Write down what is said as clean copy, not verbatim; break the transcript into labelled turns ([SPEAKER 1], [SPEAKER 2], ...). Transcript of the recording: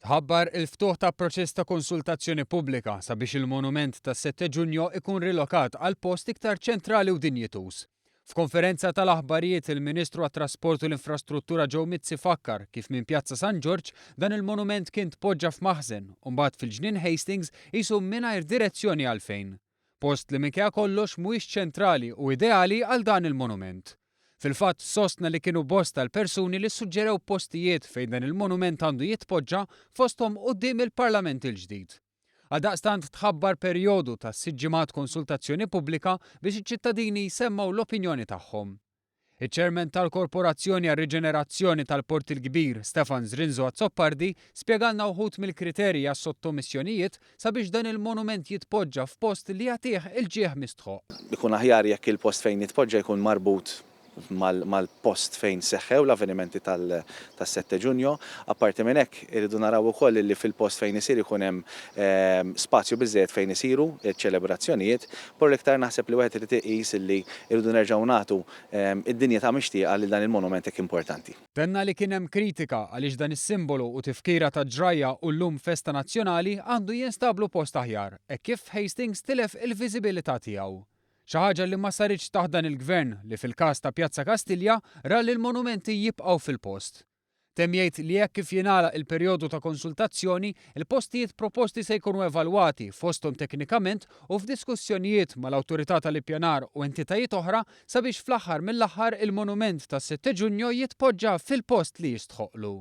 [SPEAKER 1] ħabbar il-ftuħ ta' proċess ta' konsultazzjoni pubblika sabiex il-monument ta' 7 Ġunju ikun rilokat għal post iktar ċentrali u dinjitus. F'konferenza tal-aħbarijiet il-Ministru għat-Trasport u l-Infrastruttura Joe Mizzi fakkar kif minn Pjazza San George dan il-monument kien tpoġġa f'maħżen u mbagħad fil-ġnien Hastings qisu mingħajr direzzjoni għalfejn. Post li minkejja kollox mhuwiex ċentrali u ideali għal dan il-monument. Fil-fatt sostna li kienu bosta l-persuni li suġġerew postijiet fejn dan il-monument għandu jitpoġġa fosthom quddiem il-Parlament il-ġdid. Għaldaqstant tħabbar perjodu ta' 6 ġimgħat konsultazzjoni pubblika biex iċ-ċittadini jsemmaw l-opinjoni tagħhom. Iċ-ċermen tal-Korporazzjoni għar-Riġenerazzjoni tal-Port il-Kbir, Stefan Zrinzo Azzoppardi, spjegalna wħud mill-kriterji għas-sottomissjonijiet sabiex dan il-monument jitpoġġa f'post li jagħtih il-ġieħ mistħoq.
[SPEAKER 2] Ikun aħjar jekk il-post fejn jitpoġġa jkun marbut mal-post fejn seħħew l-avvenimenti tas-7 Ġunju. Apparti minn hekk irridu naraw ukoll li fil-post fejn isir ikun hemm spazju biżżejjed fejn isiru ċ-ċelebrazzjonijiet, por l-iktar naħseb li wieħed irid iqis li rridu nerġgħu nagħtu id-dinja ta' mixtieqa lil dan il-monument hekk importanti.
[SPEAKER 1] Tenna li kien hemm kritika għaliex dan is-simbolu u tifkira ta' ġrajja u llum festa nazzjonali għandu jinstablu post aħjar, hekk kif Hastings tilef il-viżibilità tiegħu. Xi ħaġa li ma saritx taħt dan il-gvern li fil-każ ta' Pjazza Kastilja ra li l-monumenti jibqgħu fil-post. Temm jgħid li jekk kif jingħalaq il-perjodu ta' konsultazzjoni, il-postijiet proposti se jkunu evalwati fosthom teknikament u f'diskussjonijiet mal-Awtorità tal-Ippjanar u entitajiet oħra sabiex fl-aħħar mill-aħħar il-monument tas 7 Ġunju jitpoġġa fil-post li jistħoqlu.